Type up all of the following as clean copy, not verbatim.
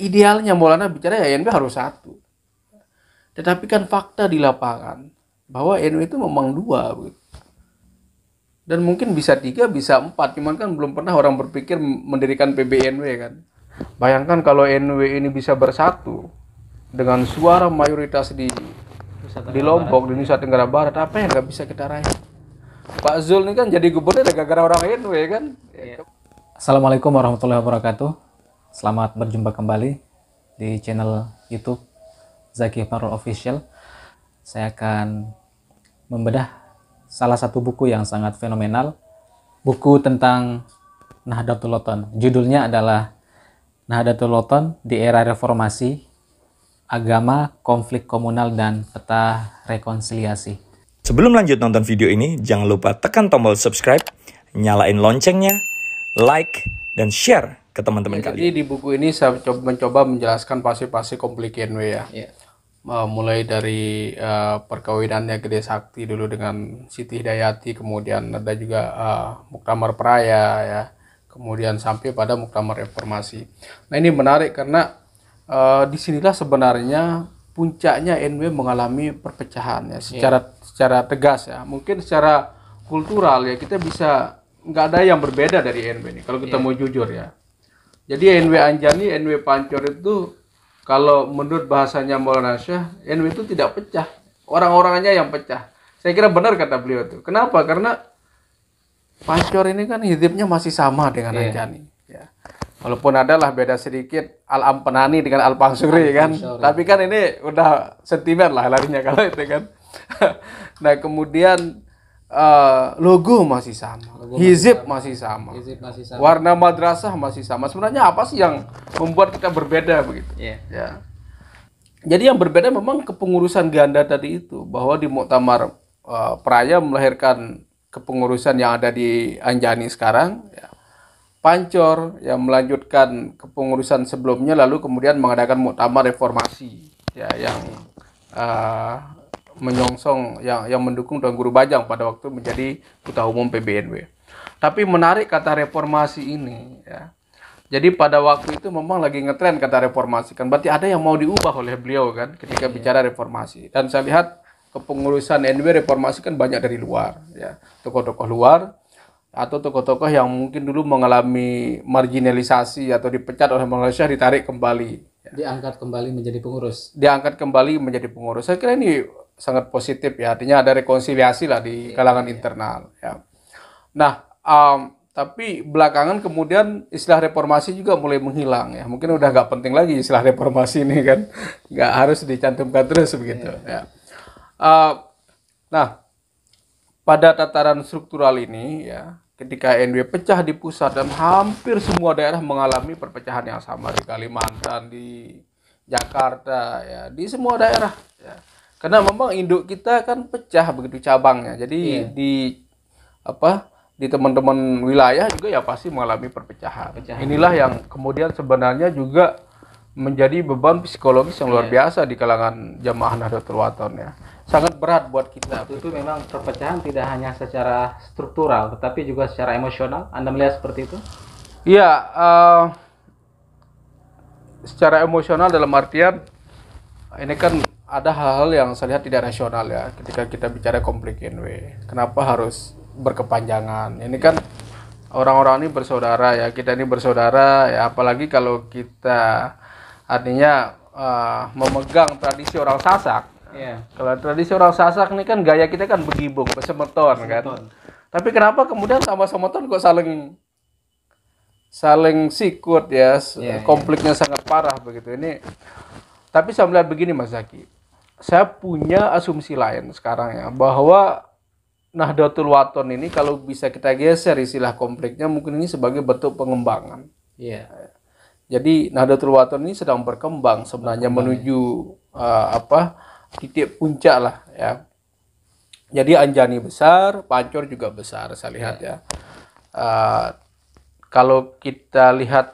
idealnya Maulana bicara ya NW harus satu. Tetapi kan fakta di lapangan bahwa NW itu memang dua begitu. Dan mungkin bisa 3, bisa 4, cuman kan belum pernah orang berpikir mendirikan PBNW kan. Bayangkan kalau NW ini bisa bersatu dengan suara mayoritas di Lombok, di Nusa Tenggara Barat, apa yang nggak bisa kita raih? Pak Zul ini kan jadi gubernur gara-gara orang NW kan. Assalamualaikum warahmatullahi wabarakatuh. Selamat berjumpa kembali di channel YouTube Zaki Farul Official. Saya akan membedah salah satu buku yang sangat fenomenal, buku tentang Nahdlatul Ulama. Judulnya adalah Nahdlatul Ulama di Era Reformasi, Agama, Konflik Komunal, dan Peta Rekonsiliasi. Sebelum lanjut nonton video ini, jangan lupa tekan tombol subscribe, nyalain loncengnya, like, dan share ke teman-teman kalian. Jadi di buku ini saya mencoba menjelaskan pasti konflik NW ya. Mulai dari perkawinannya Gede Sakti dulu dengan Siti Hidayati, kemudian ada juga Muktamar Praya ya, kemudian sampai pada Muktamar Reformasi. Nah ini menarik karena disinilah sebenarnya puncaknya NW mengalami perpecahan ya, secara tegas ya. Mungkin secara kultural ya kita bisa nggak ada yang berbeda dari NW ini kalau kita mau jujur ya. Jadi NW Anjani, NW Pancor itu kalau menurut bahasanya Maulana Syah, NW itu tidak pecah, orang-orangnya yang pecah. Saya kira benar kata beliau itu. Kenapa? Karena Pancor ini kan hidupnya masih sama dengan Anjani. Ya. Walaupun adalah beda sedikit Al-Ampenani dengan Al-Pansuri kan. Tapi kan ini udah sentimen lah larinya kalau itu kan. Nah kemudian logo masih sama, hizib masih sama, warna madrasah masih sama. Sebenarnya apa sih yang membuat kita berbeda begitu? Ya. Jadi yang berbeda memang kepengurusan ganda tadi itu, bahwa di Muktamar Praya melahirkan kepengurusan yang ada di Anjani sekarang. Ya. Pancor yang melanjutkan kepengurusan sebelumnya, lalu kemudian mengadakan Muktamar Reformasi ya, yang menyongsong yang mendukung Tuan Guru Bajang pada waktu menjadi Ketua Umum PBNW. Tapi menarik kata reformasi ini ya. Jadi pada waktu itu memang lagi ngetren kata reformasi kan. Berarti ada yang mau diubah oleh beliau kan ketika bicara reformasi. Dan saya lihat kepengurusan NW reformasi kan banyak dari luar ya. Tokoh-tokoh luar atau tokoh-tokoh yang mungkin dulu mengalami marginalisasi atau dipecat oleh Malaysia ditarik kembali ya. Diangkat kembali menjadi pengurus. Diangkat kembali menjadi pengurus. Saya kira ini sangat positif ya, artinya ada rekonsiliasi lah di kalangan internal ya. Nah, tapi belakangan kemudian istilah reformasi juga mulai menghilang ya. Mungkin udah nggak penting lagi istilah reformasi ini kan, nggak harus dicantumkan terus begitu ya. Nah, pada tataran struktural ini ya, ketika NW pecah di pusat dan hampir semua daerah mengalami perpecahan yang sama, di Kalimantan, di Jakarta ya, di semua daerah ya. Karena memang induk kita kan pecah begitu cabangnya. Jadi di teman-teman wilayah juga ya pasti mengalami perpecahan. Inilah yang kemudian sebenarnya juga menjadi beban psikologis yang luar biasa di kalangan jamaah Nahdlatul Ulama ya. Sangat berat buat kita. Itu memang perpecahan tidak hanya secara struktural, tetapi juga secara emosional. Anda melihat seperti itu? Iya, secara emosional dalam artian ini kan ada hal-hal yang saya lihat tidak rasional ya ketika kita bicara konflik NW. Kenapa harus berkepanjangan? Ini kan orang-orang ini bersaudara ya, kita ini bersaudara ya, apalagi kalau kita artinya memegang tradisi orang Sasak. Kalau tradisi orang Sasak ini kan gaya kita kan begibung, besemeton kan. Tapi kenapa kemudian sama semeton kok saling sikut ya, konfliknya sangat parah begitu ini. Tapi saya melihat begini Mas Zaki, saya punya asumsi lain sekarang ya, bahwa Nahdlatul Ulama ini kalau bisa kita geser istilah konfliknya, mungkin ini sebagai bentuk pengembangan. Jadi Nahdlatul Ulama ini sedang berkembang sebenarnya menuju titik puncak lah ya. Jadi Anjani besar, Pancor juga besar saya lihat ya. Kalau kita lihat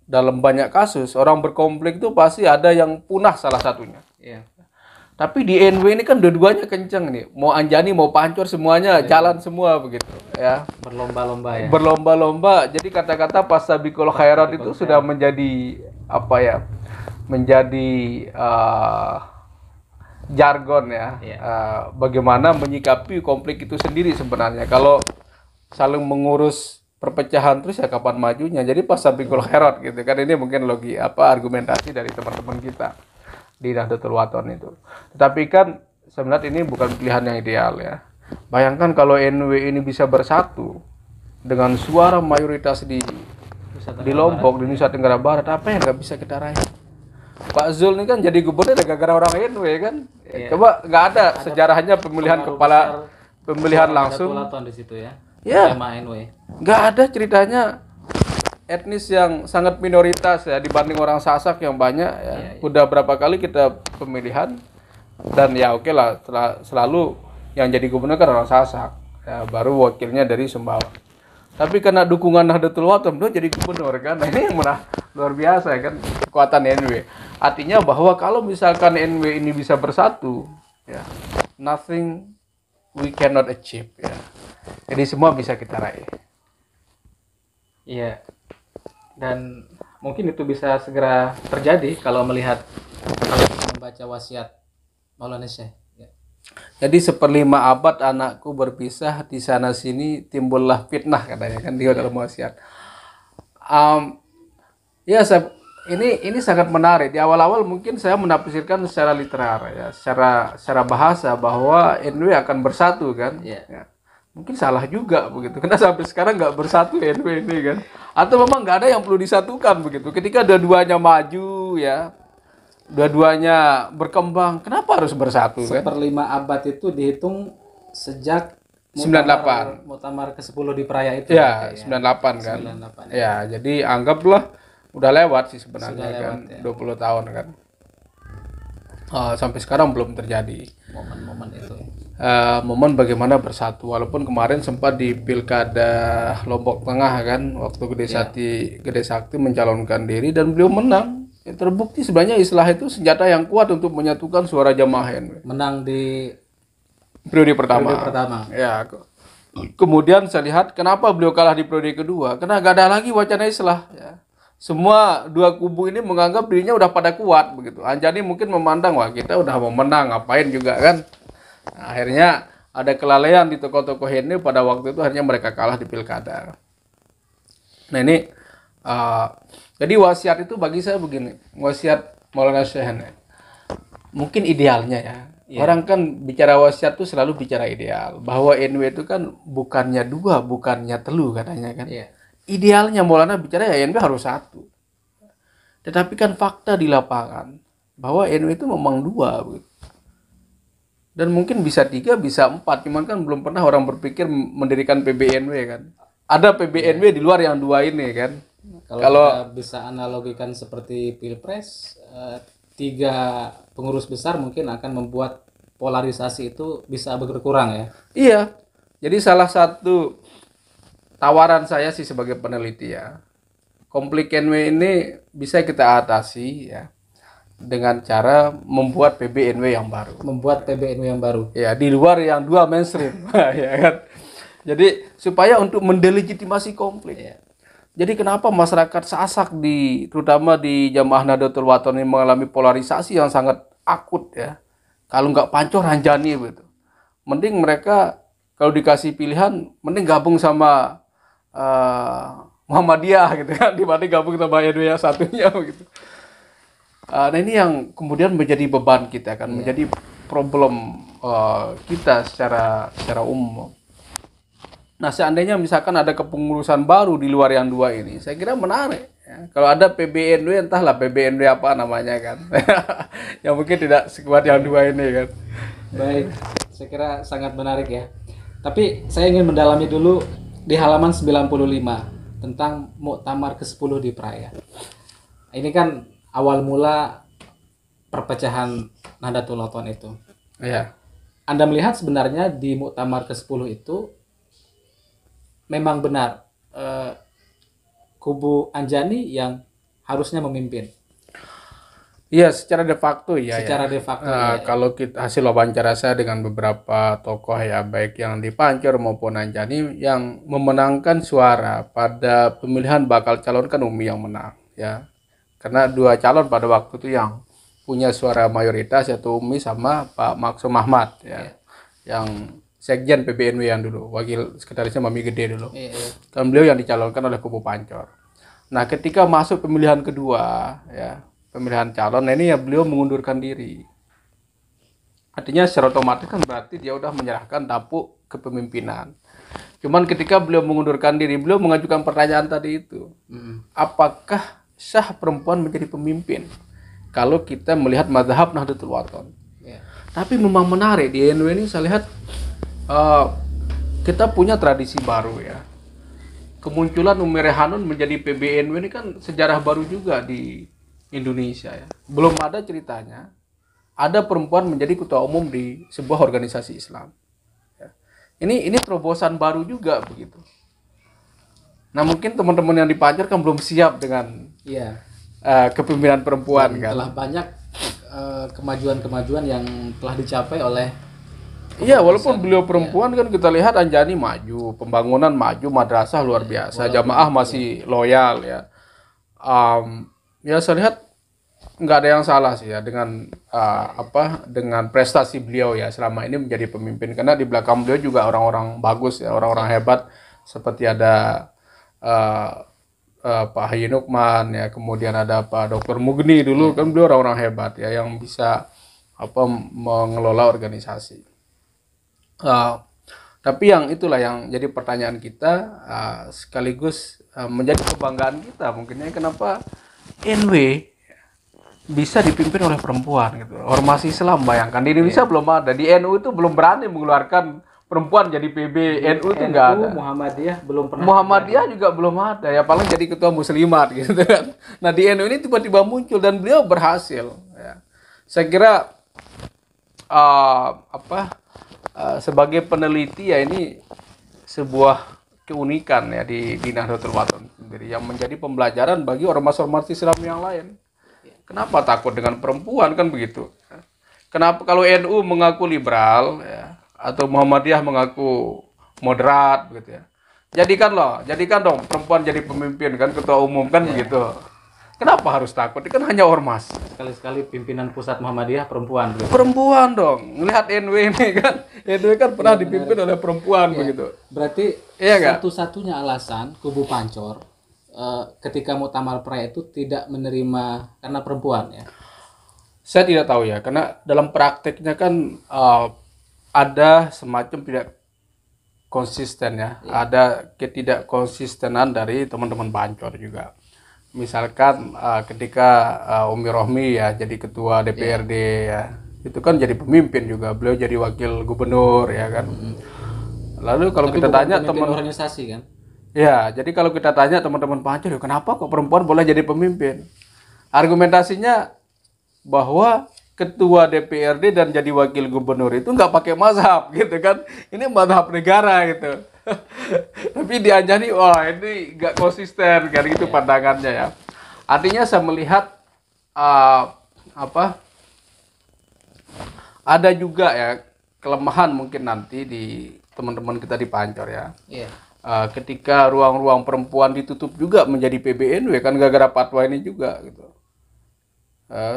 dalam banyak kasus orang berkonflik itu pasti ada yang punah salah satunya. Tapi di NW ini kan dua-duanya kenceng nih. Mau Anjani mau Pancor semuanya jalan semua begitu ya. Berlomba-lomba ya. Berlomba-lomba. Jadi kata-kata Fastabiqul khairat itu sudah menjadi apa ya, menjadi jargon ya, bagaimana menyikapi konflik itu sendiri sebenarnya. Kalau saling mengurus perpecahan terus ya kapan majunya? Jadi pas sabikul khairat gitu kan. Ini mungkin argumentasi dari teman-teman kita di Nahdlatul Wathon itu. Tetapi kan sebenarnya ini bukan pilihan yang ideal ya. Bayangkan kalau NW ini bisa bersatu dengan suara mayoritas di Lombok, di Nusa Tenggara Barat, apa yang nggak bisa kita raih? Pak Zul ini kan jadi gubernur gara-gara orang NW kan. Coba nggak ada sejarahnya pemilihan kepala pemilihan langsung di situ ya. Ya, nggak ada ceritanya etnis yang sangat minoritas ya dibanding orang Sasak yang banyak ya. Udah berapa kali kita pemilihan dan ya oke lah, selalu yang jadi gubernur kan orang Sasak ya, baru wakilnya dari Sumbawa. Tapi karena dukungan Nahdlatul Wathon dia jadi gubernur kan. Nah, ini yang luar biasa ya kan kekuatan NW. Artinya bahwa kalau misalkan NW ini bisa bersatu ya, nothing we cannot achieve ya. Jadi semua bisa kita raih. Iya. Dan mungkin itu bisa segera terjadi kalau membaca wasiat Maulana Syekh. Ya. Jadi 1/5 abad anakku berpisah, di sana sini timbullah fitnah katanya kan dia dalam wasiat. Ini sangat menarik. Di awal-awal mungkin saya menafsirkan secara literar ya, secara bahasa bahwa NW akan bersatu kan. Ya. Mungkin salah juga begitu. Karena sampai sekarang nggak bersatu NW ini kan. Atau memang nggak ada yang perlu disatukan begitu. Ketika dua-duanya maju ya, dua-duanya berkembang, kenapa harus bersatu kan? 1/5 abad itu dihitung sejak 98. Muktamar ke-10 di Praia itu. Ya, 98 kan. 98. Ya, jadi anggaplah udah lewat sih sebenarnya kan. Ya. 20 tahun kan. Sampai sekarang belum terjadi momen-momen itu. Momen bagaimana bersatu, walaupun kemarin sempat di Pilkada Lombok Tengah kan, waktu Gede Sakti mencalonkan diri dan beliau menang. Ya, terbukti sebenarnya istilah itu senjata yang kuat untuk menyatukan suara jamaah NW. Menang di periode pertama. Ya. Kemudian saya lihat kenapa beliau kalah di periode kedua, karena gak ada lagi wacana islah ya. Semua dua kubu ini menganggap dirinya udah pada kuat begitu. Anjani mungkin memandang, wah kita udah mau menang, ngapain juga kan. Nah, akhirnya ada kelalaian di tokoh-tokoh ini pada waktu itu, akhirnya mereka kalah di pilkada. Nah ini jadi wasiat itu bagi saya begini, wasiat Maulana Syekh mungkin idealnya ya. Orang kan bicara wasiat itu selalu bicara ideal, bahwa NW itu kan bukannya dua, bukannya telu katanya kan. Idealnya Maulana bicara ya NW harus satu. Tetapi kan fakta di lapangan bahwa NW itu memang dua begitu. Dan mungkin bisa 3, bisa 4, cuman kan belum pernah orang berpikir mendirikan PBNW kan. Ada PBNW di luar yang dua ini kan. Kalau kita bisa analogikan seperti Pilpres, 3 pengurus besar mungkin akan membuat polarisasi itu bisa berkurang ya. Iya. Jadi salah satu tawaran saya sih sebagai peneliti ya, konflik NW ini bisa kita atasi ya dengan cara membuat PBNW yang baru. Membuat PBNW yang baru. Ya, di luar yang dua mainstream. Ya kan. Jadi supaya untuk mendelegitimasi konflik. Ya. Jadi kenapa masyarakat Sasak terutama di Jamaah Nahdlatul Wathon ini mengalami polarisasi yang sangat akut ya. Kalau nggak Pancor Ranjani begitu. Mending mereka kalau dikasih pilihan mending gabung sama Muhammadiyah gitu kan, dibanding gabung sama NW yang satunya begitu. Nah ini yang kemudian menjadi beban kita kan, menjadi problem kita secara umum. Nah seandainya misalkan ada kepengurusan baru di luar yang dua ini, saya kira menarik. Ya. Kalau ada PBNW, entahlah PBNW apa namanya kan, yang mungkin tidak sekuat yang dua ini kan. Baik, saya kira sangat menarik ya. Tapi saya ingin mendalami dulu di halaman 95 tentang Muktamar ke-10 di Praia. Ini kan awal mula perpecahan Nahdlatul Wathon itu. Iya. Anda melihat sebenarnya di Muktamar ke-10 itu memang benar kubu Anjani yang harusnya memimpin. Iya, secara de facto ya. Secara de facto. Kalau kita hasil wawancara saya dengan beberapa tokoh ya, baik yang di Pancor maupun Anjani, yang memenangkan suara pada pemilihan bakal calon kan Umi yang menang ya. Karena dua calon pada waktu itu yang punya suara mayoritas yaitu Umi sama Pak Maksum Ahmad ya. Yang Sekjen PBNW yang dulu, wakil sekretarisnya Mami Gede dulu. Kan beliau yang dicalonkan oleh kubu Pancor. Nah, ketika masuk pemilihan kedua ya, pemilihan calon, nah ini ya beliau mengundurkan diri. Artinya secara otomatis kan berarti dia udah menyerahkan tampuk kepemimpinan. Cuman ketika beliau mengundurkan diri, beliau mengajukan pertanyaan tadi itu. Apakah sah perempuan menjadi pemimpin? Kalau kita melihat mazhab Nahdlatul Wathon. Tapi memang menarik di NU ini saya lihat kita punya tradisi baru ya. Kemunculan Umi Rehanun menjadi PBNU ini kan sejarah baru juga di Indonesia ya. Belum ada ceritanya ada perempuan menjadi ketua umum di sebuah organisasi Islam. Ini terobosan baru juga begitu. Nah mungkin teman-teman yang di Pancor kan belum siap dengan kepemimpinan perempuan. Dan telah banyak kemajuan-kemajuan yang telah dicapai oleh. Iya, walaupun beliau perempuan kan kita lihat Anjani maju, pembangunan maju, madrasah luar biasa, jamaah masih loyal ya. Ya saya lihat nggak ada yang salah sih ya dengan dengan prestasi beliau ya selama ini menjadi pemimpin, karena di belakang beliau juga orang-orang bagus ya, orang-orang hebat seperti ada Pak Haji Nukman ya, kemudian ada Pak Dr. Mugni dulu kan beliau orang-orang hebat ya yang bisa mengelola organisasi. Tapi yang itulah yang jadi pertanyaan kita sekaligus menjadi kebanggaan kita mungkinnya, kenapa NW bisa dipimpin oleh perempuan gitu. Ormas Islam bayangkan di Indonesia belum ada, di NU itu belum berani mengeluarkan perempuan jadi PB, NU itu nggak ada. Muhammadiyah belum pernah. Muhammadiyah juga belum ada ya, paling jadi ketua muslimat gitu kan. Nah di NU ini tiba-tiba muncul dan beliau berhasil ya. Saya kira sebagai peneliti ya ini sebuah keunikan ya di Nahdlatul Wathon sendiri yang menjadi pembelajaran bagi ormas-ormas Islam yang lain. Kenapa takut dengan perempuan kan begitu? Kenapa kalau NU mengaku liberal ya, atau Muhammadiyah mengaku moderat begitu ya? Jadikan dong perempuan jadi pemimpin kan, ketua umum kan begitu. Kenapa harus takut? Kan hanya ormas. Sekali-sekali pimpinan pusat Muhammadiyah perempuan. Begitu. Perempuan dong. Melihat NW ini kan, NW kan pernah dipimpin oleh perempuan begitu. Berarti satu-satunya alasan kubu Pancor ketika Muktamar Praya itu tidak menerima karena perempuan ya? Saya tidak tahu ya, karena dalam prakteknya kan ada semacam tidak konsisten ya, ada ketidakkonsistenan dari teman-teman Pancor juga. Misalkan ketika Umi Rohmi ya jadi ketua DPRD ya, itu kan jadi pemimpin juga, beliau jadi wakil gubernur ya kan. Lalu kalau kita tanya teman organisasi kan? Ya, jadi kalau kita tanya teman-teman Pancor, kenapa kok perempuan boleh jadi pemimpin? Argumentasinya bahwa ketua DPRD dan jadi wakil gubernur itu nggak pakai mazhab gitu kan. Ini mazhab negara gitu. Tapi dianjani, wah ini nggak konsisten kan gitu pandangannya ya. Artinya saya melihat ada juga ya kelemahan mungkin nanti di teman-teman kita di Pancor ya. Ketika ruang-ruang perempuan ditutup juga menjadi PBNU ya kan, gara-gara fatwa ini juga gitu.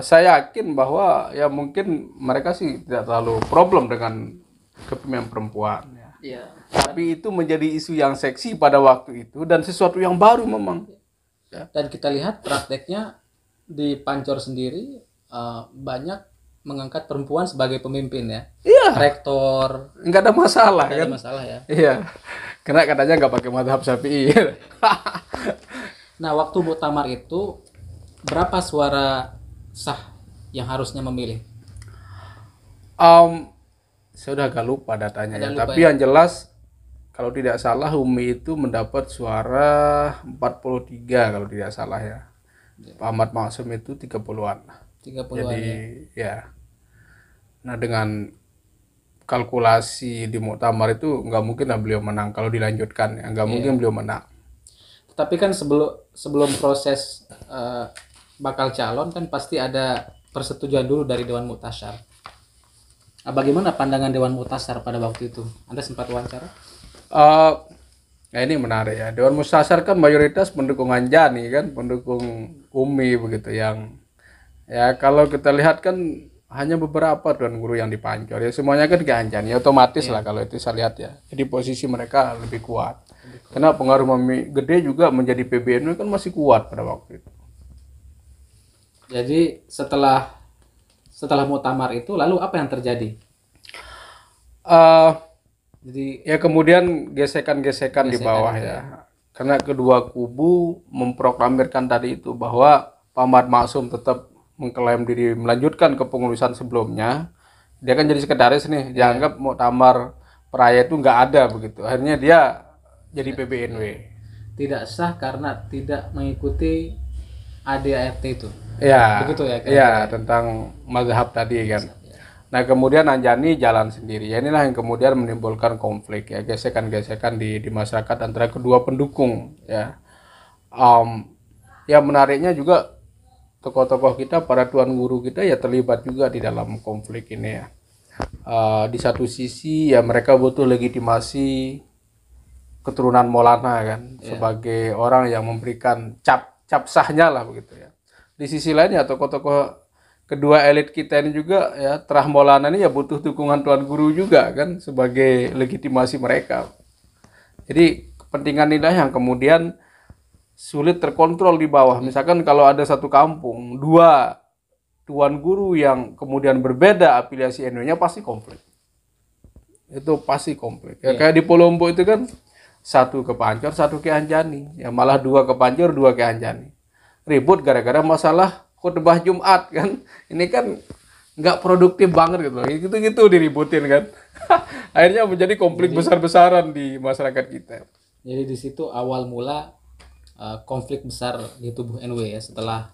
Saya yakin bahwa ya mungkin mereka sih tidak terlalu problem dengan kepemimpinan perempuan ya. Tapi itu menjadi isu yang seksi pada waktu itu dan sesuatu yang baru memang. Dan kita lihat prakteknya di Pancor sendiri banyak mengangkat perempuan sebagai pemimpin ya. Rektor. Nggak ada masalah kan? Nggak ada masalah ya. Iya. Karena katanya nggak pakai mazhab Syafi'i. Nah, waktu muktamar itu berapa suara sah yang harusnya memilih? Saya udah agak lupa datanya ya. Tapi yang jelas kalau tidak salah Umi itu mendapat suara 43 kalau tidak salah ya. Pak Ahmad Maksum itu 30-an. 30-an. Jadi ya. Nah dengan kalkulasi di muktamar itu nggak mungkin lah beliau menang kalau dilanjutkan ya, nggak mungkin beliau menang. Tapi kan sebelum proses bakal calon kan pasti ada persetujuan dulu dari Dewan Muktasyar. Bagaimana pandangan Dewan Muktasyar pada waktu itu? Anda sempat wawancara? Nah ini menarik ya. Dewan Mustasyar kan mayoritas pendukung Anjani kan, pendukung Umi begitu yang ya kalau kita lihat kan hanya beberapa tuan guru yang dipancor ya semuanya kan ke Anjani ya, otomatis lah kalau itu saya lihat ya. Jadi posisi mereka lebih kuat. Karena pengaruh Mami Gede juga menjadi PBNU kan masih kuat pada waktu itu. Jadi setelah muktamar itu lalu apa yang terjadi? Jadi ya kemudian gesekan-gesekan di bawah ya. Karena kedua kubu memproklamirkan tadi itu bahwa Pak Ahmad Maksum tetap mengklaim diri melanjutkan kepengurusan sebelumnya. Dia kan jadi sekretaris nih, dianggap muktamar peraya itu nggak ada begitu. Akhirnya dia jadi PBNW. Tidak sah karena tidak mengikuti ADART itu. Ya, begitu ya. Ya, tentang mazhab tadi kan. Nah kemudian Anjani jalan sendiri. Ya inilah yang kemudian menimbulkan konflik ya, gesekan-gesekan di masyarakat antara kedua pendukung ya. Ya menariknya juga tokoh-tokoh kita, para tuan guru kita ya terlibat juga di dalam konflik ini ya. Di satu sisi ya mereka butuh legitimasi keturunan Maulana kan sebagai orang yang memberikan cap sahnya lah begitu ya. Di sisi lain ya tokoh-tokoh kedua elit kita ini juga ya, Terah Maulana ini ya butuh dukungan tuan guru juga kan sebagai legitimasi mereka. Jadi kepentingan inilah yang kemudian sulit terkontrol di bawah. Misalkan kalau ada satu kampung, dua tuan guru yang kemudian berbeda afiliasi NU-nya pasti konflik. Itu pasti konflik. Ya, kayak di Polombo itu kan satu ke Pancor, satu ke Anjani. Ya malah dua ke Pancor, dua ke Anjani. Ribut gara-gara masalah khutbah Jumat kan. Ini kan nggak produktif banget gitu. Gitu diributin kan. Akhirnya menjadi konflik besar-besaran di masyarakat kita. Jadi di situ awal mula konflik besar di tubuh NU ya setelah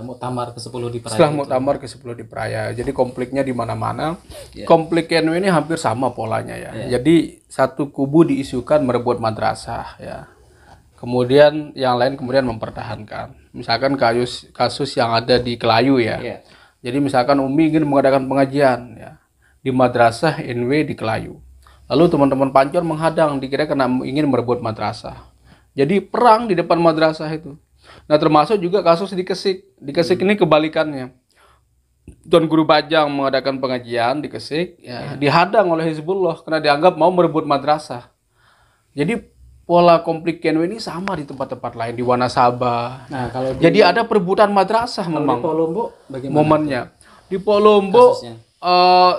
muktamar ke-10 di Praia. Setelah muktamar ke-10 di Praia. Jadi konfliknya di mana-mana. Konflik NU ini hampir sama polanya ya. Jadi satu kubu diisukan merebut madrasah ya. Kemudian yang lain kemudian mempertahankan. Misalkan kasus yang ada di Kelayu ya. Jadi misalkan Umi ingin mengadakan pengajian ya di madrasah NW di Kelayu. Lalu teman-teman Pancor menghadang, dikira karena ingin merebut madrasah. Jadi perang di depan madrasah itu. Nah termasuk juga kasus di Kesik. Di Kesik ini kebalikannya. Tuan Guru Bajang mengadakan pengajian di Kesik, ya, dihadang oleh Hizbullah karena dianggap mau merebut madrasah. Jadi pola konflik NU ini sama di tempat-tempat lain, di Wanasaba. Nah, kalau jadi ada perebutan madrasah memang. Di Polombo bagaimana momennya? Di Polombo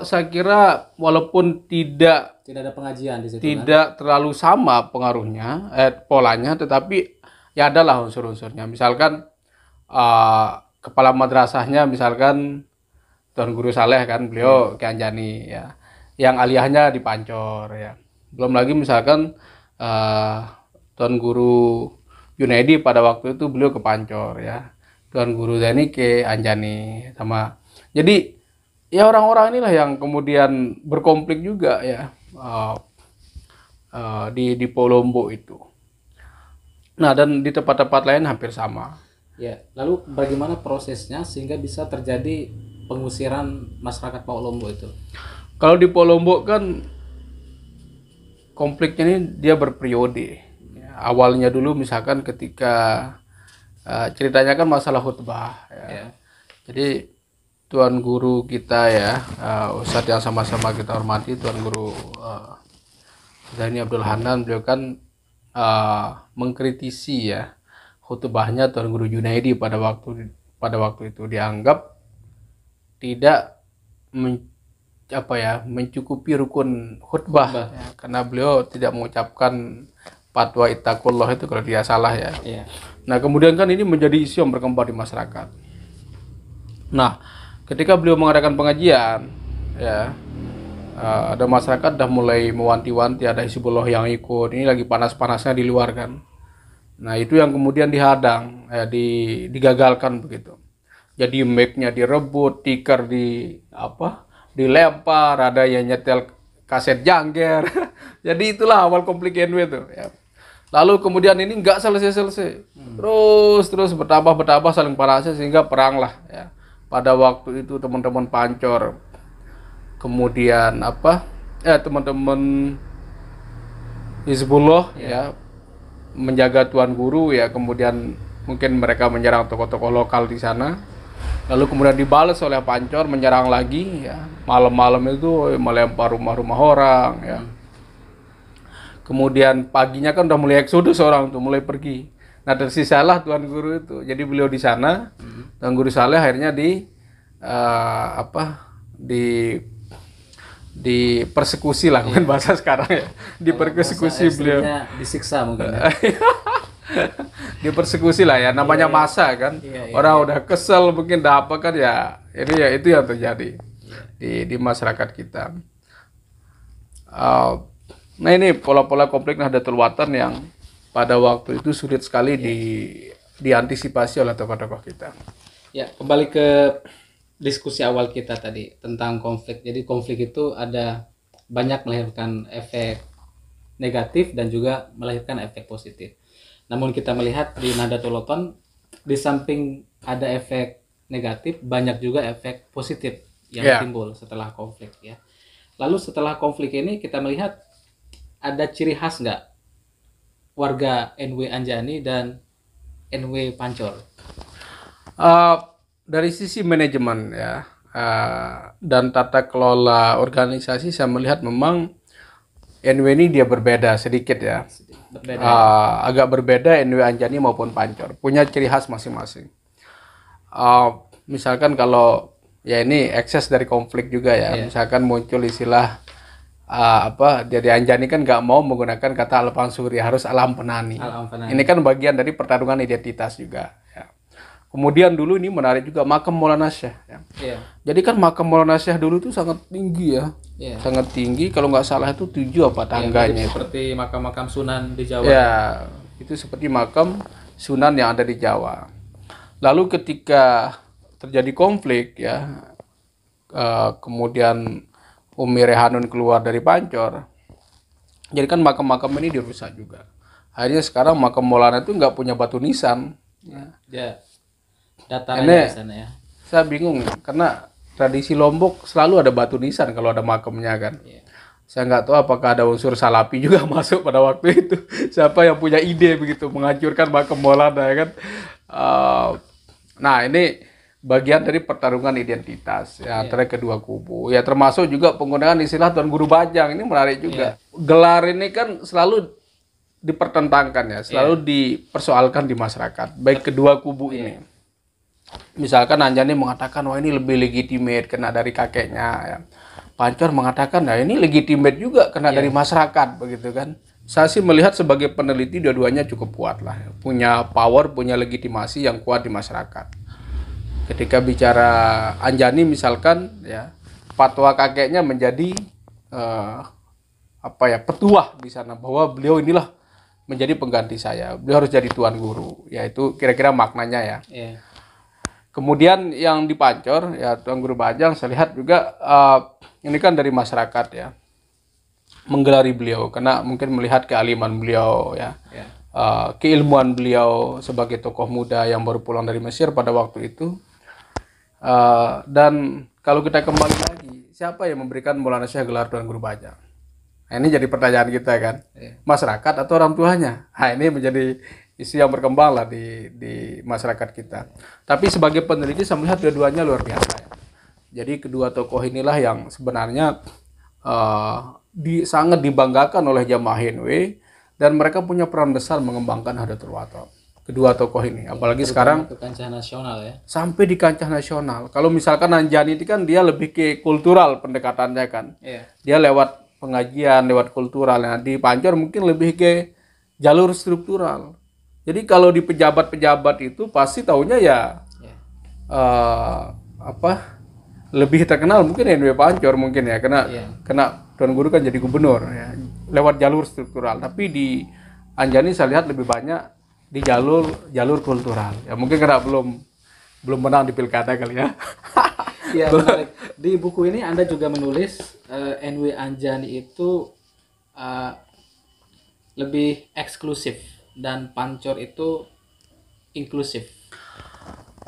saya kira walaupun tidak ada pengajian di situ. Tidak terlalu sama pengaruhnya, polanya, tetapi ya adalah unsur-unsurnya. Misalkan kepala madrasahnya misalkan Tuan Guru Saleh kan, beliau ke Anjani ya. Yang aliyahnya di Pancor ya. Belum lagi misalkan Tuan Guru Junaidi pada waktu itu beliau ke Pancor ya. Tuan Guru Zaini ke Anjani sama. Jadi ya orang-orang inilah yang kemudian berkonflik juga ya di Polombo itu. Nah dan di tempat-tempat lain hampir sama. Ya, lalu bagaimana prosesnya sehingga bisa terjadi pengusiran masyarakat Polombo itu? Kalau di Polombo kan konfliknya ini dia berperiode. Ya, awalnya dulu misalkan ketika ceritanya kan masalah khutbah. Ya. Jadi Tuan Guru kita ya, Ustadz yang sama-sama kita hormati, Tuan Guru Zaini Abdul Hanan, beliau kan mengkritisi ya khutbahnya Tuan Guru Junaidi pada waktu itu dianggap tidak mencukupi rukun khutbah ya, karena beliau tidak mengucapkan fatwa ittaqullah itu kalau dia salah ya. Nah kemudian kan ini menjadi isu yang berkembang di masyarakat. Nah ketika beliau mengadakan pengajian ya, ada masyarakat dah mulai mewanti-wanti, ada Hizbullah yang ikut, ini lagi panas-panasnya di luar kan. Nah itu yang kemudian dihadang ya, digagalkan begitu. Jadi mic-nya direbut, tikar dilempar, ada yang nyetel kaset jangger. Jadi itulah awal konflik NU itu ya. Lalu kemudian ini nggak selesai-selesai, terus bertambah saling panasnya sehingga perang lah ya. Pada waktu itu teman-teman Pancor, kemudian teman-teman Hizbullah ya menjaga Tuan Guru ya, kemudian mungkin mereka menyerang tokoh-tokoh lokal di sana. Lalu kemudian dibalas oleh Pancor menyerang lagi ya. Malam-malam itu melempar rumah-rumah orang ya. Kemudian paginya kan udah mulai eksodus orang tuh, mulai pergi. Nah, tersisalah Tuan Guru itu. Jadi beliau di sana. Tuan Guru Saleh akhirnya dipersekusi lah, mungkin bahasa sekarang ya, dipersekusi beliau, disiksa mungkin ya. dipersekusi lah ya, namanya masa kan, orang udah kesel mungkin dah apa kan ya, ini ya itu yang terjadi di masyarakat kita. Nah ini pola-pola konflik Nahdlatul Watan yang pada waktu itu sulit sekali diantisipasi oleh tokoh-tokoh kita. Ya, kembali ke diskusi awal kita tadi tentang konflik. Jadi konflik itu ada banyak melahirkan efek negatif dan juga melahirkan efek positif. Namun kita melihat di Nahdlatul Watan, di samping ada efek negatif, banyak juga efek positif yang timbul setelah konflik ya. Lalu setelah konflik ini kita melihat ada ciri khas nggak warga NW Anjani dan NW Pancor? Dari sisi manajemen ya dan tata kelola organisasi, saya melihat memang NW ini dia berbeda sedikit ya. Agak berbeda NW Anjani maupun Pancor, punya ciri khas masing-masing. Misalkan kalau ya ini ekses dari konflik juga ya, misalkan muncul istilah dari Anjani kan nggak mau menggunakan kata Al-Pansuri, harus Alam Penani. Ini kan bagian dari pertarungan identitas juga ya. Kemudian dulu ini menarik juga makam Maulana Syekh ya. Jadi kan makam Maulana Syekh dulu itu sangat tinggi ya. Sangat tinggi, kalau nggak salah itu 7 apa tangganya. Seperti makam-makam Sunan di Jawa. Ya, itu seperti makam Sunan yang ada di Jawa. Lalu ketika terjadi konflik ya, kemudian Umi Rehanun keluar dari Pancor, jadi kan makam-makam ini dirusak juga. Akhirnya sekarang makam Maulana itu nggak punya batu nisan. Ya. Datanya di sana ya. Saya bingung karena tradisi Lombok selalu ada batu nisan kalau ada makamnya kan. Saya nggak tahu apakah ada unsur Salafi juga masuk pada waktu itu. Siapa yang punya ide begitu menghancurkan makam Maulana ya kan. Nah ini bagian dari pertarungan identitas ya, antara kedua kubu ya, termasuk juga penggunaan istilah Tuan Guru Bajang. Ini menarik juga. Gelar ini kan selalu dipertentangkan ya, selalu dipersoalkan di masyarakat baik kedua kubu ini. Misalkan Anjani mengatakan wah ini lebih legitimate kena dari kakeknya ya. Pancor mengatakan nah ini legitimate juga kena dari masyarakat begitu kan. Saya sih melihat sebagai peneliti dua-duanya cukup kuat lah, punya power, punya legitimasi yang kuat di masyarakat. Ketika bicara Anjani misalkan ya, fatwa kakeknya menjadi petuah di sana bahwa beliau inilah menjadi pengganti saya, beliau harus jadi Tuan Guru, ya itu kira-kira maknanya ya. Kemudian yang di Pancor ya Tuan Guru Bajang, saya lihat juga ini kan dari masyarakat ya menggelari beliau karena mungkin melihat kealiman beliau ya, keilmuan beliau sebagai tokoh muda yang baru pulang dari Mesir pada waktu itu. Dan kalau kita kembali lagi, siapa yang memberikan Maulana Syekh gelar Tuan Guru Bajang? Nah, ini jadi pertanyaan kita kan, masyarakat atau orang tuanya? Nah, ini menjadi isu yang berkembang lah di masyarakat kita. Tapi sebagai peneliti saya melihat dua-duanya luar biasa ya. Jadi kedua tokoh inilah yang sebenarnya sangat dibanggakan oleh jamaah NW, dan mereka punya peran besar mengembangkan Nahdlatul Watan. Kedua tokoh ini, apalagi sekarang ke kancah nasional ya. Sampai di kancah nasional. Kalau misalkan Anjani itu kan dia lebih ke kultural pendekatannya kan. Dia lewat pengajian, lewat kultural. Nah, di Pancor mungkin lebih ke jalur struktural. Jadi kalau di pejabat-pejabat itu pasti taunya ya lebih terkenal mungkin NW Pancor mungkin ya, kena Tuan Guru kan jadi gubernur ya, lewat jalur struktural. Tapi di Anjani saya lihat lebih banyak di jalur kultural. Ya mungkin karena belum menang di pilkada kali ya. Ya, menarik. Di buku ini Anda juga menulis NW Anjani itu lebih eksklusif dan Pancor itu inklusif.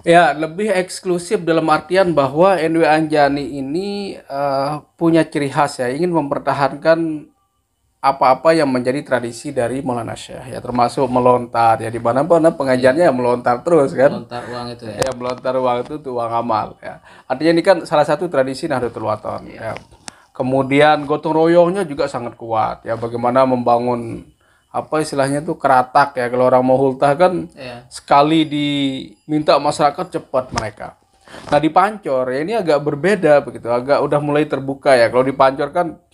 Ya, lebih eksklusif dalam artian bahwa NW Anjani ini punya ciri khas ya, ingin mempertahankan apa-apa yang menjadi tradisi dari Maulana Syekh ya, termasuk melontar ya, di mana-mana pengajarnya melontar terus kan. Melontar uang itu ya. Ya, melontar uang itu tuh uang amal ya. Artinya ini kan salah satu tradisi Nahdlatul Wathon ya. Kemudian gotong royongnya juga sangat kuat ya, bagaimana membangun apa istilahnya tuh keratak ya, kalau orang mau hultah kan sekali diminta masyarakat cepat mereka. Nah di Pancor ya ini agak berbeda begitu, agak udah mulai terbuka ya. Kalau di Pancor kan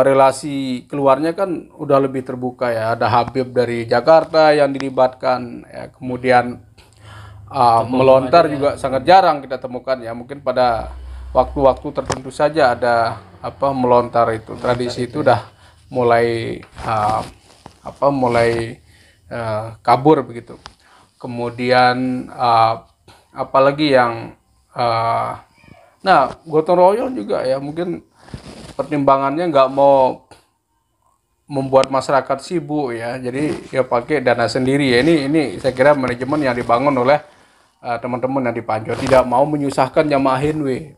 relasi keluarnya kan udah lebih terbuka ya. Ada Habib dari Jakarta yang dilibatkan ya. Kemudian melontar juga sangat jarang kita temukan ya. Mungkin pada waktu-waktu tertentu saja ada apa melontar itu. Tradisi itu udah mulai kabur begitu. Kemudian apalagi yang nah gotong royong juga ya, mungkin pertimbangannya nggak mau membuat masyarakat sibuk ya, jadi ya pakai dana sendiri ya. Ini saya kira manajemen yang dibangun oleh teman-teman yang di Pancor, tidak mau menyusahkan jamaah Henwe,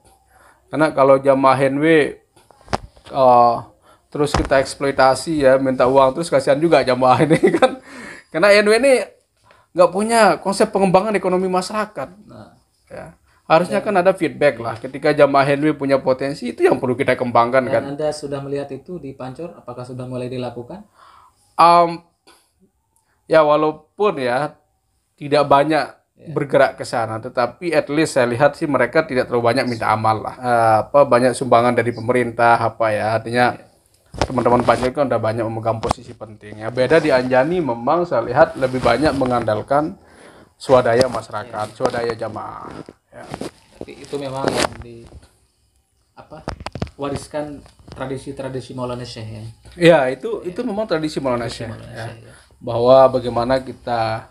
karena kalau jamaah Henwe terus kita eksploitasi ya, minta uang terus, kasihan juga jamaah ini kan, karena Henwe ini nggak punya konsep pengembangan ekonomi masyarakat. Ya. Harusnya kan ada feedback lah, ketika jamaah Henwe punya potensi, itu yang perlu kita kembangkan. Dan kan. Anda sudah melihat itu di Pancor, apakah sudah mulai dilakukan? Ya walaupun ya tidak banyak bergerak ke sana, tetapi at least saya lihat sih mereka tidak terlalu banyak minta amal lah. Banyak sumbangan dari pemerintah apa ya, artinya teman-teman Pancor kan udah banyak memegang posisi penting ya. Beda di Anjani, memang saya lihat lebih banyak mengandalkan swadaya masyarakat, swadaya jamaah. Ya. Itu memang yang wariskan tradisi-tradisi Maulana Syekh ya. Ya, itu memang tradisi Maulana Syekh ya. Bahwa bagaimana kita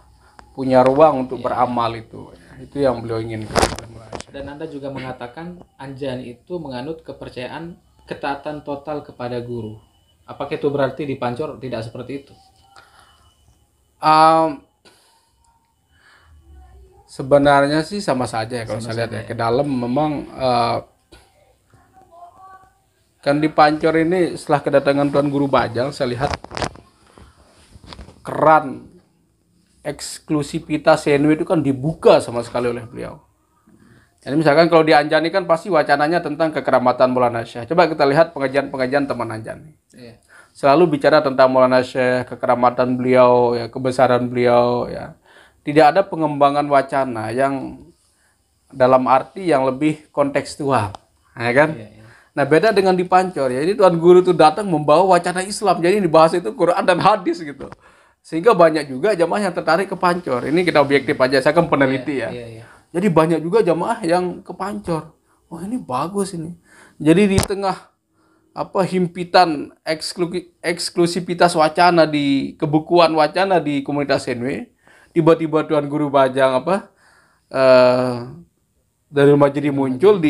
punya ruang untuk beramal itu yang beliau inginkan. Dan Anda juga mengatakan Anjani itu menganut kepercayaan ketaatan total kepada guru. Apakah itu berarti di Pancor tidak seperti itu? Sebenarnya sih sama saja ya kalau saya lihat ya. Ke dalam memang kan di Pancor ini setelah kedatangan Tuan Guru Bajang, saya lihat keran eksklusivitas Henwe itu kan dibuka sama sekali oleh beliau. Jadi misalkan kalau di Anjani kan pasti wacananya tentang kekeramatan Maulana Syekh. Coba kita lihat pengajian-pengajian teman Anjani. Selalu bicara tentang Maulana Syekh, kekeramatan beliau, ya, kebesaran beliau, ya. Tidak ada pengembangan wacana yang dalam arti yang lebih kontekstual, ya kan? Nah beda dengan di Pancor ya, ini Tuan Guru itu datang membawa wacana Islam, jadi dibahas itu Quran dan hadis gitu, sehingga banyak juga jamaah yang tertarik ke Pancor. Ini kita objektif aja, saya kan peneliti ya. Jadi banyak juga jamaah yang ke Pancor. Wah ini bagus ini. Jadi di tengah himpitan eksklusivitas wacana di kebukuan wacana di komunitas Henwe, tiba-tiba Tuan Guru Bajang dari Majdi muncul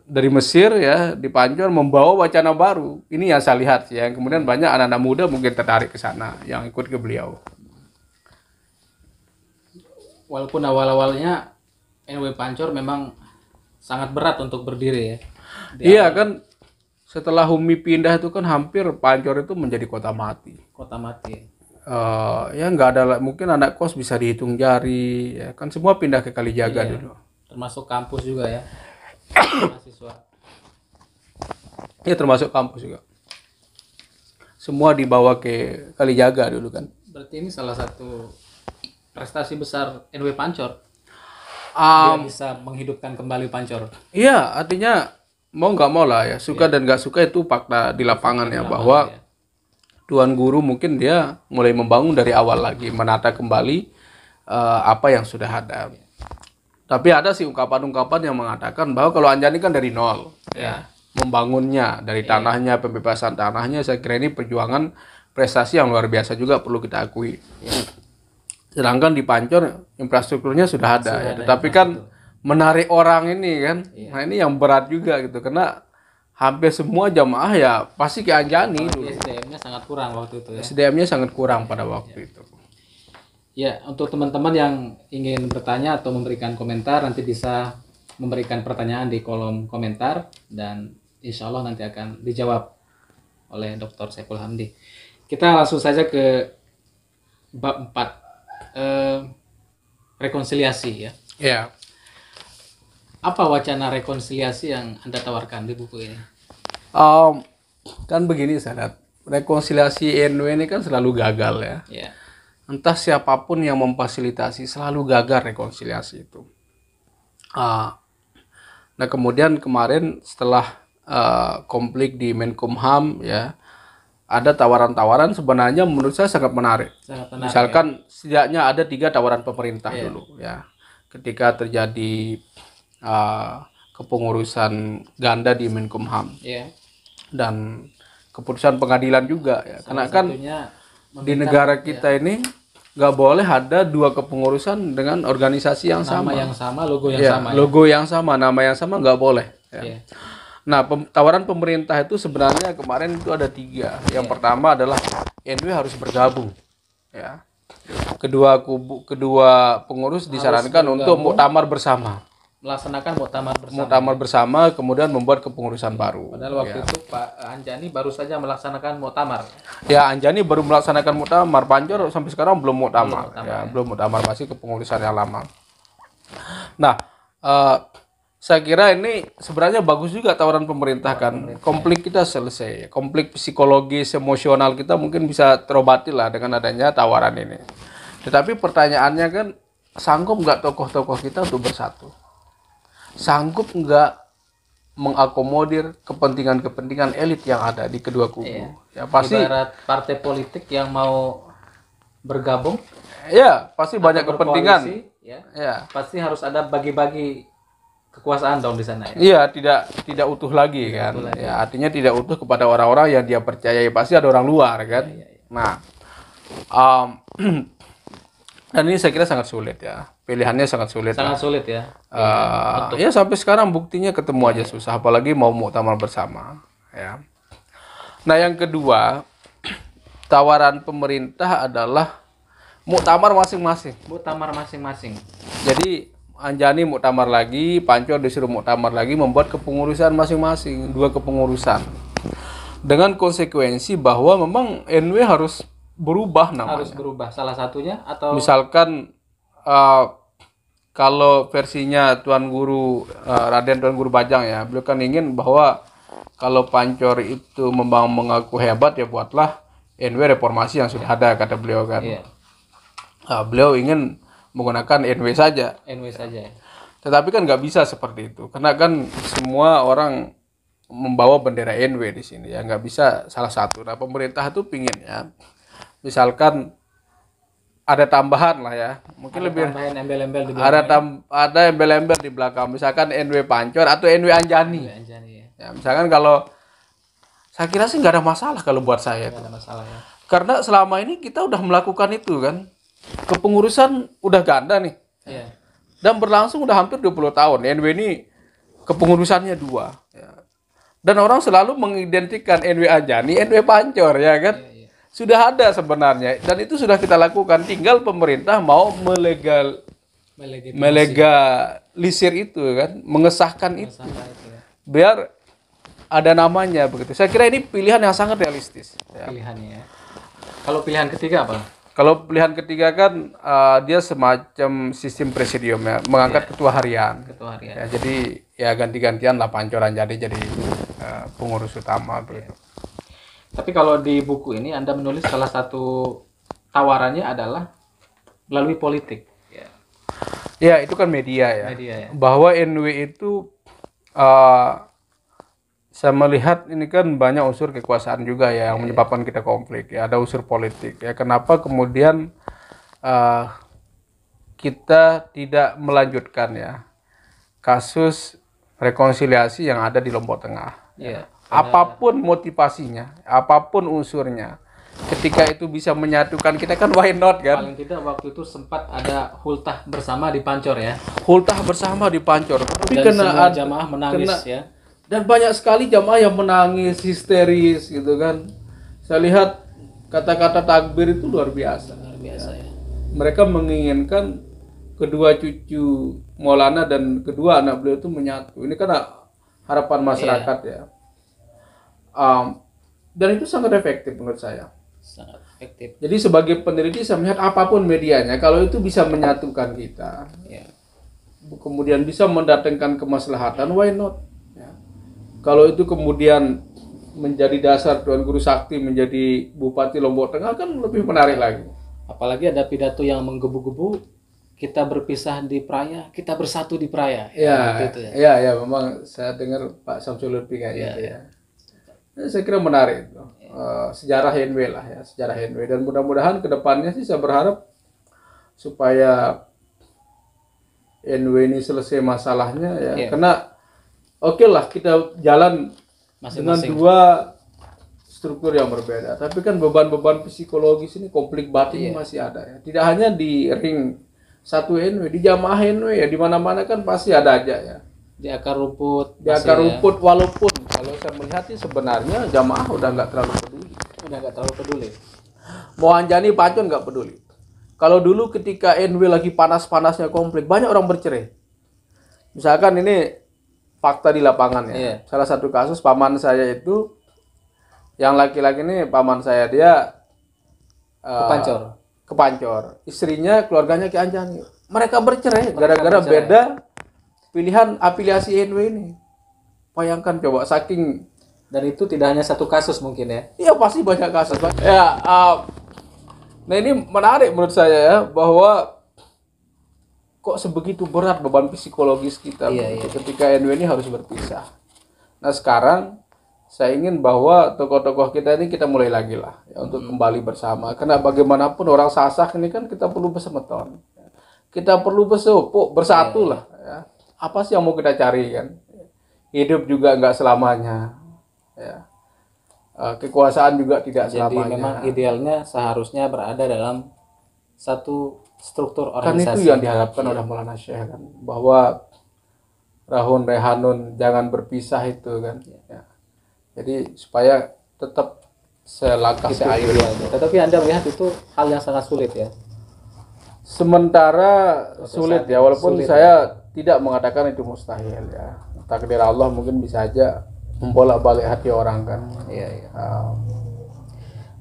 dari Mesir ya, di Pancor, membawa wacana baru. Ini yang saya lihat ya, yang kemudian banyak anak-anak muda mungkin tertarik ke sana yang ikut ke beliau. Walaupun awal-awalnya NW Pancor memang sangat berat untuk berdiri ya. Iya kan, setelah Umi pindah itu kan hampir Pancor itu menjadi kota mati. Kota mati. Ya nggak ada, mungkin anak kos bisa dihitung jari ya kan, semua pindah ke Kalijaga dulu, termasuk kampus juga ya. Mahasiswa ya, termasuk kampus juga semua dibawa ke Kalijaga dulu kan. Berarti ini salah satu prestasi besar NW Pancor, dia bisa menghidupkan kembali Pancor. Iya, artinya mau nggak mau lah ya, suka dan nggak suka itu fakta di lapangan ya, bahwa Tuan Guru mungkin dia mulai membangun dari awal lagi, menata kembali apa yang sudah ada. Tapi ada sih ungkapan-ungkapan yang mengatakan bahwa kalau Anjani kan dari nol, ya, membangunnya dari tanahnya, pembebasan tanahnya. Saya kira ini perjuangan prestasi yang luar biasa juga, perlu kita akui. Sedangkan di Pancor infrastrukturnya sudah ada, ya. Tetapi kan menarik orang ini kan, nah ini yang berat juga gitu, karena hampir semua jamaah ya pasti ke Anjani dulu. SDM-nya sangat kurang waktu itu ya. SDM-nya sangat kurang pada waktu itu. Ya, untuk teman-teman yang ingin bertanya atau memberikan komentar, nanti bisa memberikan pertanyaan di kolom komentar dan insya Allah nanti akan dijawab oleh Dr. Saiful Hamdi. Kita langsung saja ke bab 4, rekonsiliasi ya. Ya. Apa wacana rekonsiliasi yang Anda tawarkan di buku ini? Kan begini Sadat, rekonsiliasi NW ini kan selalu gagal ya. Ya. Entah siapapun yang memfasilitasi selalu gagal rekonsiliasi itu. Nah kemudian kemarin setelah konflik di Menkumham ya, ada tawaran-tawaran sebenarnya menurut saya sangat menarik. Misalkan setidaknya ada 3 tawaran pemerintah dulu ya, ketika terjadi kepengurusan ganda di Menkumham dan keputusan pengadilan juga ya. Karena kan di negara kita ini nggak boleh ada 2 kepengurusan dengan organisasi yang sama. Nama yang sama, logo yang sama. Logo yang sama, nama yang sama nggak boleh. Ya. Nah, tawaran pemerintah itu sebenarnya kemarin itu ada 3. Yang pertama adalah NW harus bergabung. Ya. Kedua pengurus disarankan untuk muktamar bersama. Melaksanakan muktamar bersama, kemudian membuat kepengurusan baru. Padahal waktu itu Pak Anjani baru saja melaksanakan muktamar. Ya, Anjani baru melaksanakan muktamar, Pancor sampai sekarang belum muktamar. Belum muktamar, masih kepengurusan yang lama. Nah, saya kira ini sebenarnya bagus juga tawaran pemerintah kan. Konflik kita selesai, konflik psikologis, emosional kita mungkin bisa terobati lah dengan adanya tawaran ini. Tetapi pertanyaannya kan, sanggup nggak tokoh-tokoh kita untuk bersatu? Sanggup nggak mengakomodir kepentingan-kepentingan elit yang ada di kedua kubu? Ya pasti. Ibarat partai politik yang mau bergabung, ya pasti banyak kepentingan. Ya. Pasti harus ada bagi-bagi kekuasaan dong di sana. Iya, tidak utuh lagi kan. Ya, artinya tidak utuh kepada orang-orang yang dia percayai, pasti ada orang luar kan. Nah, dan ini saya kira sangat sulit ya. Pilihannya sangat sulit. Sangat sulit ya. Ya sampai sekarang buktinya ketemu aja susah, apalagi mau muktamar bersama. Ya. Nah yang kedua, tawaran pemerintah adalah muktamar masing-masing. Muktamar masing-masing. Jadi Anjani muktamar lagi, Pancor disuruh muktamar lagi, membuat kepengurusan masing-masing, 2 kepengurusan. Dengan konsekuensi bahwa memang NW harus berubah namanya. Harus berubah salah satunya atau misalkan kalau versinya Tuan Guru Raden Tuan Guru Bajang ya, beliau kan ingin bahwa kalau Pancor itu mengaku hebat ya buatlah NW reformasi yang sudah ada, kata beliau kan. Beliau ingin menggunakan NW saja. NW saja. Tetapi kan nggak bisa seperti itu, karena kan semua orang membawa bendera NW di sini ya, nggak bisa salah satu. Nah pemerintah itu pingin ya, misalkan ada tambahan lah ya, mungkin ada lebih embel-embel di belakang. Ada embel-embel di belakang, misalkan NW Pancor atau NW Anjani. Ya, misalkan kalau saya kira sih nggak ada masalah kalau buat saya. Nggak ada masalah ya. Karena selama ini kita udah melakukan itu kan, kepengurusan udah ganda nih. Iya. Dan berlangsung udah hampir 20 tahun. NW ini kepengurusannya 2. Ya. Dan orang selalu mengidentikan NW Anjani, NW Pancor ya kan. Iya. Sudah ada sebenarnya dan itu sudah kita lakukan, tinggal pemerintah mau melegalisir itu kan, mengesahkan itu ya. Biar ada namanya begitu. Saya kira ini pilihan yang sangat realistis ya. Pilihannya. Kalau pilihan ketiga apa? Kalau pilihan ketiga kan dia semacam sistem presidium ya, mengangkat ketua harian. Ya, jadi ya ganti-gantian lah Pancor Anjani jadi pengurus utama begitu. Tapi kalau di buku ini Anda menulis salah satu tawarannya adalah melalui politik. Ya itu kan media ya. Bahwa NW itu saya melihat ini kan banyak unsur kekuasaan juga ya yang menyebabkan kita konflik ya, ada unsur politik ya. Kenapa kemudian kita tidak melanjutkan ya kasus rekonsiliasi yang ada di Lombok Tengah. Apapun motivasinya, apapun unsurnya, ketika itu bisa menyatukan kita kan why not kan? Paling tidak waktu itu sempat ada hultah bersama di Pancor ya. Hultah bersama di Pancor. Tapi dan semua jamaah menangis ya. Dan banyak sekali jamaah yang menangis histeris gitu kan. Saya lihat kata-kata takbir itu luar biasa. Luar biasa ya. Mereka menginginkan kedua cucu Maulana dan kedua anak beliau itu menyatu. Ini kan harapan masyarakat ya. Dan itu sangat efektif menurut saya. Sangat efektif. Jadi sebagai peneliti saya melihat apapun medianya, kalau itu bisa menyatukan kita, Ya. kemudian bisa mendatangkan kemaslahatan, why not? Ya. Kalau itu kemudian menjadi dasar Tuan Guru Sakti menjadi Bupati Lombok Tengah kan lebih menarik lagi. Apalagi ada pidato yang menggebu-gebu, kita berpisah di Praya, kita bersatu di Praya. Ya, Itu ya. ya, memang saya dengar Pak Samsul Lutfi kayak gitu ya. Saya kira menarik itu. Sejarah NW lah ya, sejarah NW, dan mudah-mudahan kedepannya sih saya berharap supaya NW ini selesai masalahnya ya. Karena oke lah kita jalan dengan dua struktur yang berbeda, tapi kan beban-beban psikologis ini, konflik batin masih ada ya. Tidak hanya di ring satu NW, di jamaah NW ya, di mana-mana kan pasti ada aja ya. Di akar rumput. Di akar rumput, walaupun kalau saya melihat sih sebenarnya jamaah udah nggak terlalu peduli. Mau Anjani Pacon nggak peduli. Kalau dulu ketika NW lagi panas-panasnya konflik, banyak orang bercerai. Misalkan ini fakta di lapangan ya. Salah satu kasus paman saya itu, yang laki-laki ini paman saya, dia kepancor. Istrinya, keluarganya Ki Anjani. Mereka bercerai gara-gara beda pilihan afiliasi NW ini. Bayangkan coba, saking. Dan itu tidak hanya satu kasus mungkin ya. Iya, pasti banyak kasus. Ya, nah ini menarik menurut saya ya, bahwa kok sebegitu berat beban psikologis kita ketika NW ini harus berpisah. Nah sekarang saya ingin bahwa tokoh-tokoh kita ini kita mulai lagi lah ya, untuk kembali bersama. Karena bagaimanapun orang Sasak ini kan kita perlu bersemeton, kita perlu bersatu lah ya. Apa sih yang mau kita cari kan? Hidup juga nggak selamanya ya. Kekuasaan juga tidak selamanya. Jadi memang idealnya seharusnya berada dalam satu struktur organisasi. Kan itu yang diharapkan oleh Maulana Syekh kan, bahwa Rahun Rehanun jangan berpisah itu kan ya. Jadi supaya tetap selangkah seair. Tetapi Anda melihat itu hal yang sangat sulit ya. Sulit ya, walaupun saya tidak mengatakan itu mustahil ya. Takdir Allah mungkin bisa aja membolak-balik hati orang kan.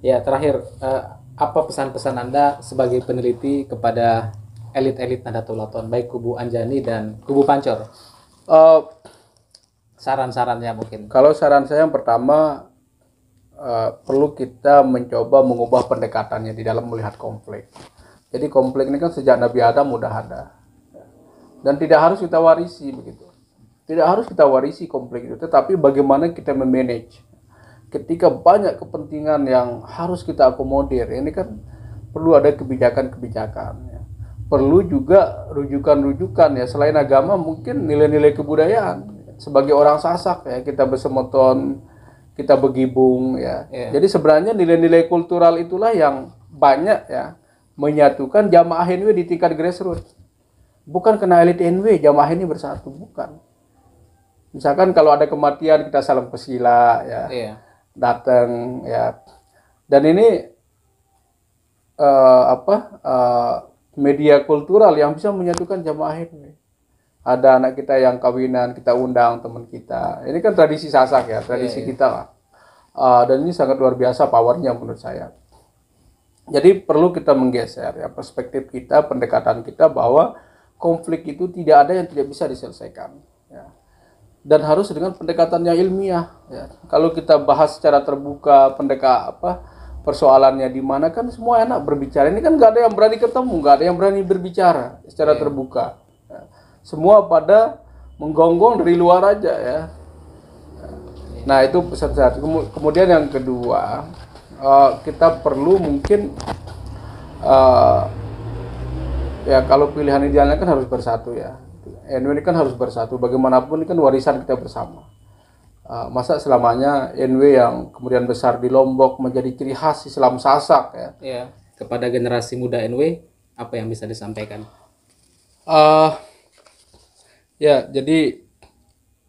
Ya, terakhir apa pesan-pesan Anda sebagai peneliti kepada elit-elit Nahdlatul Ulama, baik kubu Anjani dan kubu Pancor? Saran-sarannya mungkin. Kalau saran saya yang pertama, perlu kita mencoba mengubah pendekatannya di dalam melihat konflik. Jadi konflik ini kan sejak Nabi Adam udah ada. Dan tidak harus kita warisi begitu. Tidak harus kita warisi konflik itu, tetapi bagaimana kita memanage. Ketika banyak kepentingan yang harus kita akomodir, ini kan perlu ada kebijakan-kebijakan ya. Perlu juga rujukan-rujukan ya, selain agama mungkin nilai-nilai kebudayaan. Sebagai orang Sasak ya, kita bersemeton, kita bergibung ya. Jadi sebenarnya nilai-nilai kultural itulah yang banyak ya menyatukan jamaah NW di tingkat grassroots. Bukan kena elit NW jamaah ini bersatu, bukan. Misalkan kalau ada kematian kita salam pesila ya. Datang ya. Dan ini media kultural yang bisa menyatukan jamaah NW. Ada anak kita yang kawinan, kita undang teman kita. Ini kan tradisi Sasak ya, tradisi kita lah. Dan ini sangat luar biasa powernya menurut saya. Jadi perlu kita menggeser ya perspektif kita, pendekatan kita, bahwa konflik itu tidak ada yang tidak bisa diselesaikan. Ya. Dan harus dengan pendekatan yang ilmiah. Ya. Kalau kita bahas secara terbuka, persoalannya di mana, kan semua enak berbicara. Ini kan nggak ada yang berani ketemu, nggak ada yang berani berbicara secara terbuka. Ya. Semua pada menggonggong dari luar aja ya. Nah itu pesan saya. Kemudian yang kedua, kita perlu mungkin ya kalau pilihan idealnya kan harus bersatu ya. NW ini kan harus bersatu. Bagaimanapun ini kan warisan kita bersama. Masa selamanya NW yang kemudian besar di Lombok menjadi ciri khas Islam Sasak ya. Ya. Kepada generasi muda NW apa yang bisa disampaikan? Ya, jadi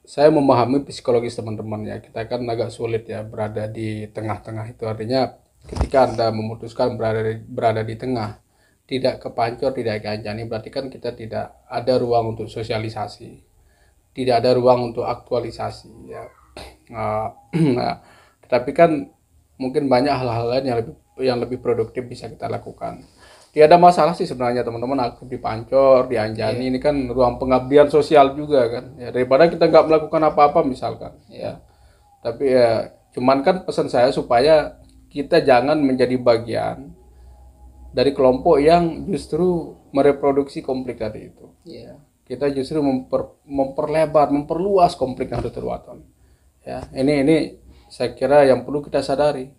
saya memahami psikologis teman-teman ya. Kita kan agak sulit ya berada di tengah-tengah itu. Artinya ketika Anda memutuskan berada di tengah, tidak ke Pancor, tidak ke Anjani, berarti kan kita tidak ada ruang untuk sosialisasi, tidak ada ruang untuk aktualisasi ya. Tetapi kan mungkin banyak hal-hal lain yang lebih produktif bisa kita lakukan. Tidak ada masalah sih sebenarnya teman-teman aktif di Pancor, di Anjani, ini kan ruang pengabdian sosial juga kan. Ya, daripada kita nggak melakukan apa-apa misalkan. Ya. Tapi ya cuman kan pesan saya supaya kita jangan menjadi bagian dari kelompok yang justru mereproduksi konflik tadi itu. Kita justru memperlebar, memperluas konflik Nahdlatul Wathon. Ya, ini saya kira yang perlu kita sadari.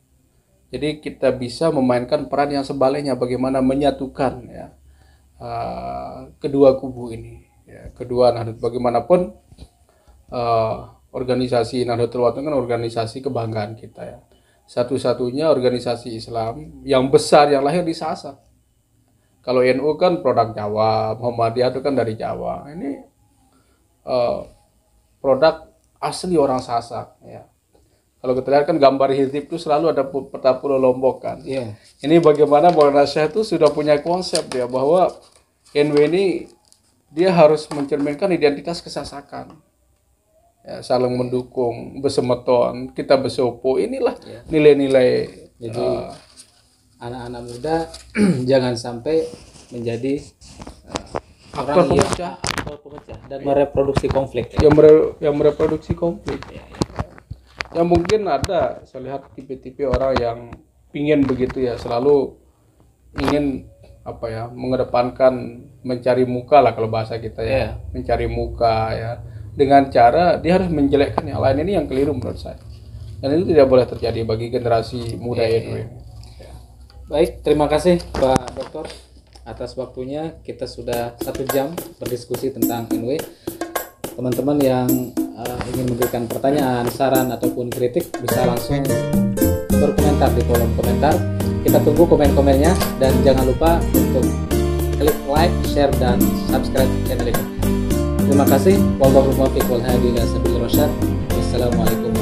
Jadi kita bisa memainkan peran yang sebaliknya, bagaimana menyatukan ya kedua kubu ini, ya, kedua Nahdlatul. Bagaimanapun organisasi Nahdlatul Wathon kan organisasi kebanggaan kita ya. Satu-satunya organisasi Islam yang besar yang lahir di Sasak. Kalau NU kan produk Jawa, Muhammadiyah itu kan dari Jawa. Ini produk asli orang Sasak. Ya. Kalau kita lihat kan gambar Hizib itu selalu ada peta Pulau Lombok kan. Ini bagaimana Maulana Syekh itu sudah punya konsep ya bahwa NU ini dia harus mencerminkan identitas kesasakan. Ya, saling mendukung, bersemeton, kita bersopo, inilah nilai-nilai. Jadi anak-anak muda jangan sampai menjadi orang yang pemecah dan mereproduksi konflik. Yang mereproduksi konflik. Ya mungkin ada, saya lihat tipe-tipe orang yang pingin begitu ya, selalu ingin apa ya, mengedepankan mencari muka lah kalau bahasa kita ya, mencari muka ya. Dengan cara dia harus menjelekkan yang lain, ini yang keliru menurut saya. Dan itu tidak boleh terjadi bagi generasi muda NU ini. Baik, terima kasih Pak Dokter atas waktunya. Kita sudah 1 jam berdiskusi tentang NW. Teman-teman yang ingin memberikan pertanyaan, saran ataupun kritik bisa langsung berkomentar di kolom komentar. Kita tunggu komen-komennya dan jangan lupa untuk klik like, share dan subscribe channel ini. Terima kasih. Wallahu muwaffiq wal hadi ila sabilir rasyad. Wassalamualaikum.